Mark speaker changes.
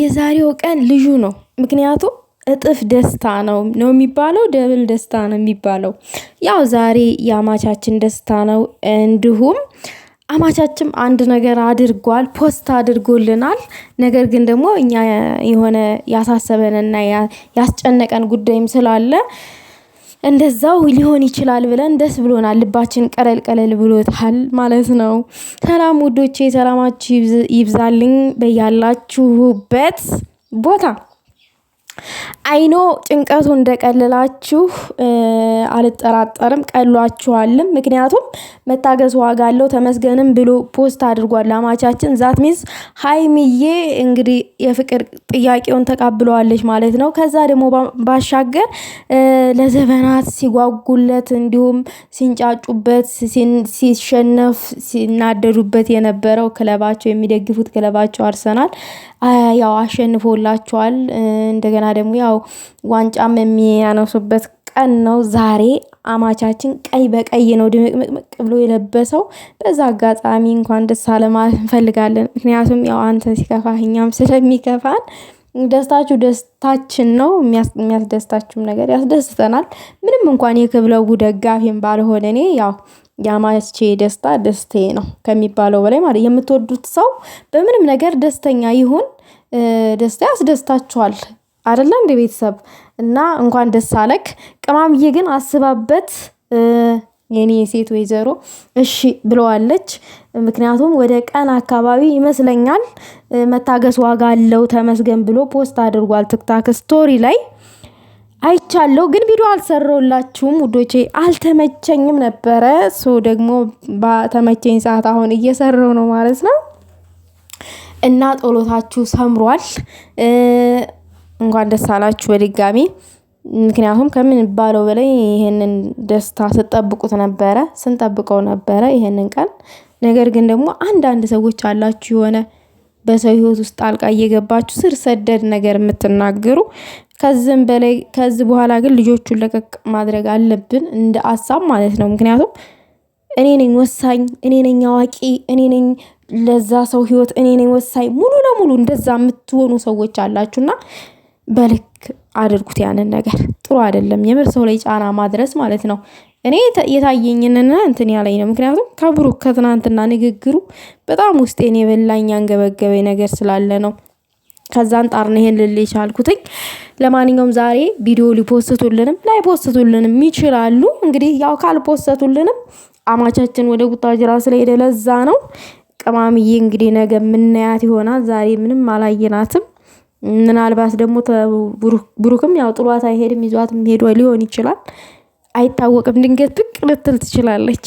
Speaker 1: የዛሬው ቀን ልዩ ነው። ምክንያቱም እጥፍ ደስታ ነው የሚባለው፣ ደብል ደስታ ነው የሚባለው። ያው ዛሬ የአማቻችን ደስታ ነው። እንዲሁም አማቻችም አንድ ነገር አድርጓል፣ ፖስት አድርጎልናል። ነገር ግን ደግሞ እኛ የሆነ ያሳሰበንና ያስጨነቀን ጉዳይም ስላለ እንደዛው ሊሆን ይችላል ብለን ደስ ብሎናል። ልባችን ቀለል ብሎታል ማለት ነው። ሰላም ውዶቼ፣ ሰላማችሁ ይብዛልኝ በያላችሁበት ቦታ። አይኖ ጭንቀቱ እንደቀለላችሁ አልጠራጠርም፣ ቀሏችኋልም። ምክንያቱም መታገስ ዋጋ አለው። ተመስገንም ብሎ ፖስት አድርጓል አማቻችን። ዛት ሚንስ ሀይሚዬ እንግዲህ የፍቅር ጥያቄውን ተቀብለዋለች ማለት ነው። ከዛ ደግሞ ባሻገር ለዘመናት ሲጓጉለት እንዲሁም ሲንጫጩበት፣ ሲሸነፍ ሲናደዱበት የነበረው ክለባቸው፣ የሚደግፉት ክለባቸው አርሰናል ያው አሸንፎላቸዋል። እንደገና ደግሞ ያው ዋንጫም የሚያነሱበት ቀን ነው ዛሬ። አማቻችን ቀይ በቀይ ነው ድምቅምቅ ብሎ የለበሰው። በዛ አጋጣሚ እንኳን ደስ አለ ማለት እንፈልጋለን። ምክንያቱም ያው አንተ ሲከፋህ እኛም ስለሚከፋን ደስታችሁ ደስታችን ነው። የሚያስደስታችሁም ነገር ያስደስተናል። ምንም እንኳን የክለቡ ደጋፊም ባልሆነ እኔ ያው የአማቼ ደስታ ደስታዬ ነው ከሚባለው በላይ ማለት። የምትወዱት ሰው በምንም ነገር ደስተኛ ይሁን፣ ደስታ ያስደስታችኋል አይደለ እንደ ቤተሰብ። እና እንኳን ደስ አለክ። ቅማምዬ ግን አስባበት የኔ ሴት ወይዘሮ እሺ ብለዋለች። ምክንያቱም ወደ ቀን አካባቢ ይመስለኛል መታገስ ዋጋ አለው ተመስገን ብሎ ፖስት አድርጓል ቲክቶክ ስቶሪ ላይ አይቻለሁ። ግን ቪዲዮ አልሰራሁላችሁም ውዶቼ፣ አልተመቸኝም ነበረ። ደግሞ በተመቸኝ ሰዓት አሁን እየሰራሁ ነው ማለት ነው። እና ጦሎታችሁ ሰምሯል። እንኳን ደስ አላችሁ በድጋሚ። ምክንያቱም ከምን ባለው በላይ ይሄንን ደስታ ስንጠብቀው ነበረ ይሄንን ቀን። ነገር ግን ደግሞ አንዳንድ ሰዎች አላችሁ የሆነ በሰው ህይወት ውስጥ ጣልቃ እየገባችሁ ስር ሰደድ ነገር የምትናገሩ። ከዚህም በላይ ከዚህ በኋላ ግን ልጆቹን ለቀቅ ማድረግ አለብን እንደ ሀሳብ ማለት ነው። ምክንያቱም እኔ ነኝ ወሳኝ፣ እኔ ነኝ አዋቂ፣ እኔ ነኝ ለዛ ሰው ህይወት እኔ ነኝ ወሳኝ ሙሉ ለሙሉ እንደዛ የምትሆኑ ሰዎች አላችሁና በልክ አድርጉት። ያንን ነገር ጥሩ አይደለም። የምር ሰው ላይ ጫና ማድረስ ማለት ነው። እኔ የታየኝንና እንትን ያለኝ ነው። ምክንያቱም ከብሩክ ከትናንትና ንግግሩ በጣም ውስጤን የበላኝ አንገበገበኝ ነገር ስላለ ነው። ከዛ አንጣር ነው ይሄን ልል የቻልኩትኝ። ለማንኛውም ዛሬ ቪዲዮ ሊፖስቱልንም ላይፖስቱልንም ይችላሉ። እንግዲህ ያው ካልፖስቱልንም አማቻችን ወደ ቡታጅራ ስለሄደ ለዛ ነው። ቅማምዬ እንግዲህ ነገ ምናያት ይሆናል። ዛሬ ምንም አላየናትም። ምናልባት ደግሞ ብሩክም ያው ጥሏት አይሄድም፣ ይዟትም ሄዶ ሊሆን ይችላል። አይታወቅም። ድንገት ብቅ ልትል ትችላለች።